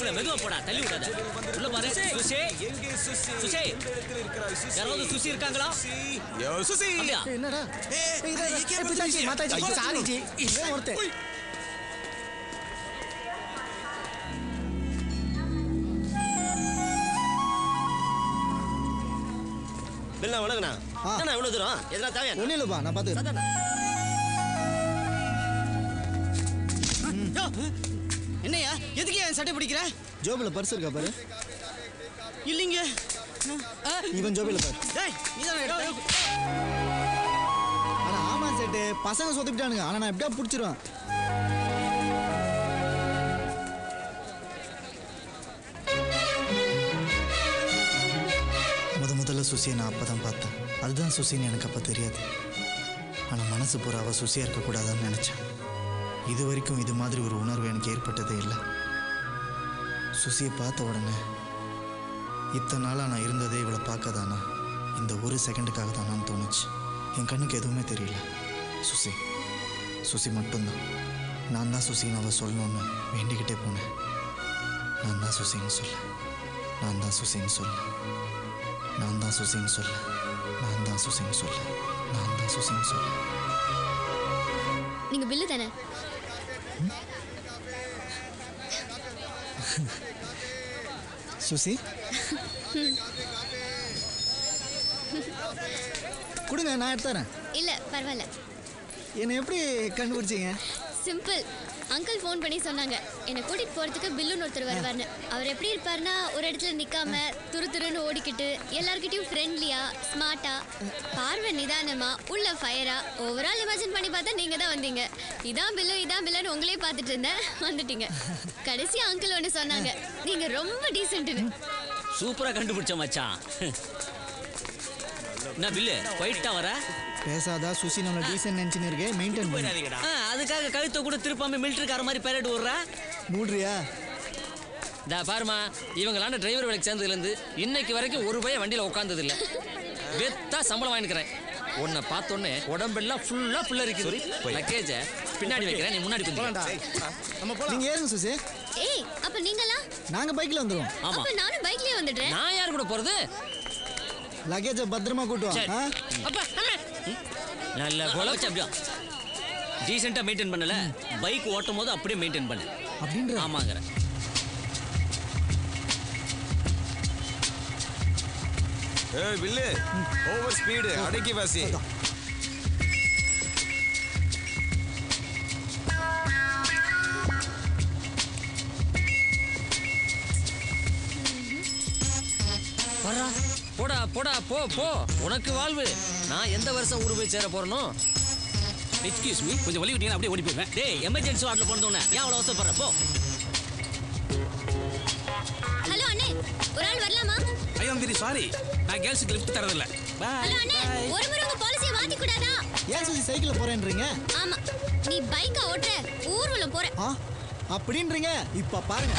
போற மெதுவா போடா தள்ளி விடாத உள்ள பாரு சுசி எங்க சுசி சுசி இந்த இடத்துல இருக்கறாய் சுசி யாராவது சுசி இருக்காங்களா யோ சுசி என்னடா பிதாஜி மாதாஜி சாரி ஜி இவன் ஒருத்தன் பில்லா வணங்கண்ணா என்ன இவ்வளவு தூரம் எதனா தேவையா ஒன்னும் இல்லப்பா நான் பாத்துக்கிறேன் என்னையா எதுக்கு என் சட்டை பிடிக்கிற ஜோபில் பர்ஸ் இருக்கா பாரு இல்லைங்க இவன் ஜோபில் பாரு டேய் நீதான் எடுத்த ஆனா ஆமா சேட்டு பசங்க சொதப்பிட்டானுங்க ஆனா நான் எப்படியா பிடிச்சிருவேன் முதல்ல சுசியை நான் அப்பதான் பார்த்தேன் அதுதான் சுசின்னு எனக்கு அப்ப தெரியாது ஆனா மனசு பூரா அவ சுசியா இருக்கக்கூடாதுன்னு நினைச்சேன் இது வரைக்கும் இது மாதிரி ஒரு உணர்வு எனக்கு ஏற்பட்டதே இல்லை சுசியை பார்த்த உடனே இத்தனை நாளாக நான் இருந்ததே இவளை பார்க்கதானா இந்த ஒரு செகண்டுக்காக தானான்னு தோணுச்சு என் கண்ணுக்கு எதுவுமே தெரியல சுசி சுசி மட்டும்தான் நான் தான் சுசின்னு அவள் சொல்லணும்னு வேண்டிக்கிட்டே போனேன் நான் தான் சுசின்னு சொல்ல நான் தான் சுசின்னு சொல்ல நான் தான் சுசின்னு சொல்ல நான் தான் சுசின்னு சொல்ல நான் தான் சுசின்னு சொல்ல நீங்க பில்லு தானே சுசி கொடுங்க நான் எடுத்துறேன் இல்ல பரவாயில்ல என்னை எப்படி கண்டுபிடிச்சீங்க சிம்பிள் அங்கிள் ஃபோன் பண்ணி சொன்னாங்க என்னை கூட்டிட்டு போறதுக்கு பில்லுன்னு ஒருத்தர் வருவார்னு அவர் எப்படி இருப்பாருன்னா ஒரு இடத்துல நிக்காம துருன்னு ஓடிக்கிட்டு எல்லார்கிட்டயும் ஃப்ரெண்ட்லியா ஸ்மார்ட்டா பார்வை நிதானமா உள்ள ஃபயரா ஓவரால் இமேஜின் பண்ணி பார்த்தா நீங்க தான் வந்தீங்க இதான் பில்லுன்னு உங்களே பார்த்துட்டு இருந்தேன் வந்துட்டீங்க கடைசி அங்கிள் ஒன்று சொன்னாங்க நீங்க ரொம்ப டீசென்ட்னு சூப்பரா கண்டுபிடிச்ச மச்சான் என்ன பில்லு போயிட்டா வர பேசாதா சுசி நம்மள டீசன்ட் நினைச்சுன்னு இருக்கே மெயின்டைன் பண்ணு அதுக்காக கழுத்தை கூட திருப்பாம மிலிட்டரிக்கார மாதிரி பேரட் விடுறா மூடுறியா டா பாருமா இவங்களான டிரைவர் வேலைக்கு சேர்ந்ததுலேருந்து இன்னைக்கு வரைக்கும் ஒரு பையன் வண்டியில் உட்காந்தது இல்லை வெத்தா சம்பளம் வாங்கிக்கிறேன் உன்னை பார்த்தோன்னே உடம்பெல்லாம் ஃபுல்லாக ஃபுல்லாக இருக்குது லக்கேஜை பின்னாடி வைக்கிறேன் நீ முன்னாடி கொஞ்சம் நீங்க ஏறுங்க சுசி ஏய் அப்ப நீங்களா நாங்க பைக்ல வந்துருவோம் ஆமா அப்ப நானும் பைக்லயே வந்துடுறேன் நான் யார் கூட போகிறது லக்கேஜை பத்திரமா கூட்டுவான் அப்பா நல்ல வச்சு அப்படியா டீசெண்டா மெயின்டைன் பண்ணல பைக் ஓட்டும் போது அப்படியே மெயின்டைன் பண்ணு அப்படின்ற ஆமாங்கிற ஏய் பில்லு ஓவர் ஸ்பீடு அடக்கி வாசி போடா போடா போ போ உனக்கு வாழ்வு நான் எந்த வருஷம் ஊரு போய் சேர போறனோ எக்ஸ்கியூஸ் மீ கொஞ்சம் வழி விட்டீங்கன்னா அப்படியே ஓடி போயிடுவேன் டேய் எமர்ஜென்சி வார்டில் போனோன்னே ஏன் அவ்வளோ அவசரப்படுற போ ஹலோ அண்ணே ஒரு ஆள் வரலாமா ஐ ஆம் வெரி சாரி நான் கேர்ள்ஸுக்கு லிஃப்ட் தரதில்ல ஹலோ அண்ணே ஒரு முறை உங்க பாலிசியை மாத்தி கூடாதா ஏன் சுசி சைக்கிள்ல போறேன்றீங்க ஆமா நீ பைக்கா ஓட்டுற ஊர்வலம் போற அப்படின்றீங்க இப்ப பாருங்க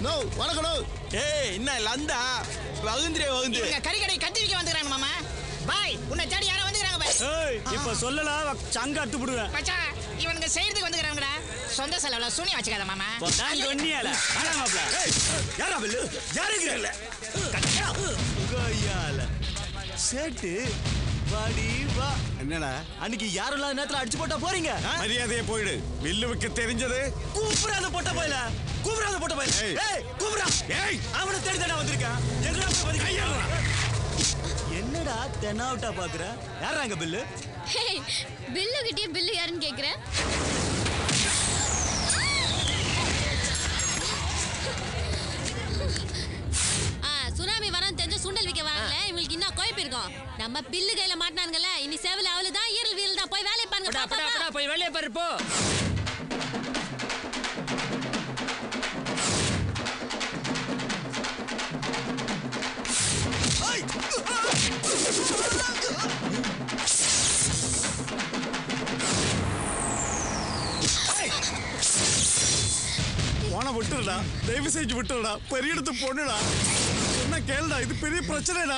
நோ வணக்கம் நோ ஏய் என்ன லந்தா வகுந்திரே வகுந்து இங்க கறி கடை கட்டி விக்க வந்துறாங்க மாமா பாய் உன்னை தேடி யாரோ வந்துறாங்க பாய் ஏய் இப்ப சொல்லல சங்க அறுத்து விடுவேன் மச்சான் இவனுங்க செய்யறதுக்கு வந்துறாங்கடா சொந்த செலவுல சூனி வச்சுக்காத மாமா நான் சொன்னியால வாடா மாப்ள ஏய் யாரா பில்லு யாருங்கறல கட்டா கோயால சேட்டு வாடி வா என்னடா அன்னைக்கு யாரும் இல்லாத நேரத்துல அடிச்சு போட்டா போறீங்க மரியாதையே போயிடு வில்லுவுக்கு தெரிஞ்சது கூப்பிடாத போட்ட போயில கூப்பிடாத போட்ட போயில ஏய் கூப்பிடா ஏய் அவனை தேடி தேடா வந்திருக்கான் எங்கடா போய் பாதி கையாளா என்னடா தெனாவுட்டா பாக்குற யாராங்க பில்லு பில்லு கிட்டே பில்லு யாருன்னு கேக்குற சுண்டல் விக்க வாங்கல இவங்களுக்கு இன்னும் கோய்ப்பு இருக்கும். நம்ம பில்லு கையில மாட்டினாங்கல்ல இனி சேவல அவளுதான் ஈரல் வீரல் தான். போய் வேலையை பாருங்க. போய் வேலையை பாரு போ. போன விட்டுடா, தயவு செஞ்சு விட்டுடா. பெரிய இடத்து பொண்ணுடா, என்ன கேளுடா, இது பெரிய பிரச்சனைடா.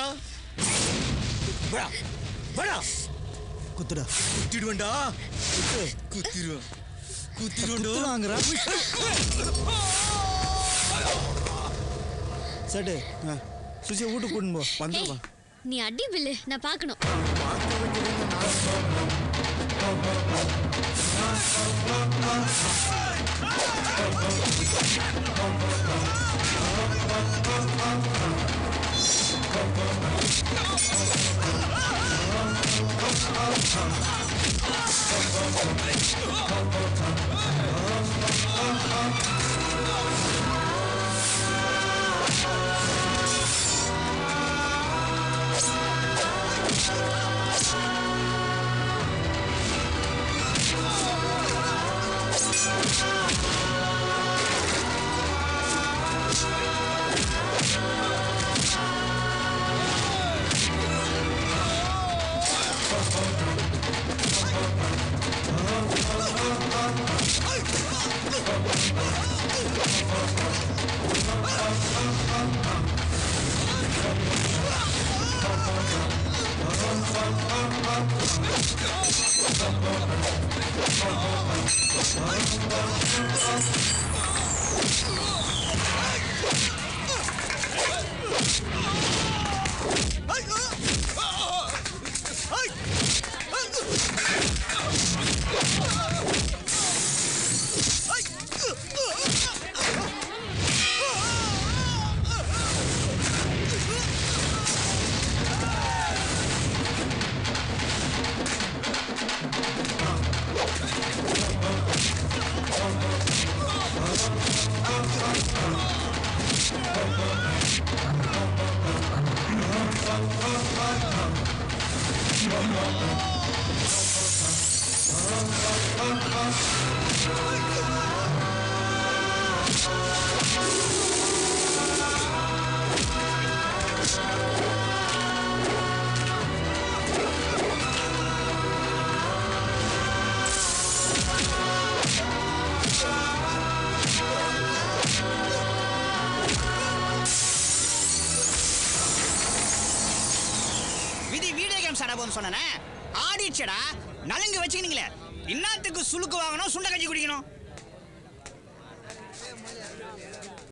குத்துடா. குத்திடுவேன்டா. குத்திடுவேன். குத்துறாங்கடா. சட்டு சுசி வீட்டுக்கு கூட்டின்னு போ. வந்துடுவா. நீ அடி பில்லு, நான் பார்க்கணும். சொன்னேன் ஆடிச்சடா நலுங்கு வச்சுக்கினீங்களே. இன்னத்துக்கு சுளுக்கு வாங்கணும், சுண்ட கஞ்சி குடிக்கணும்.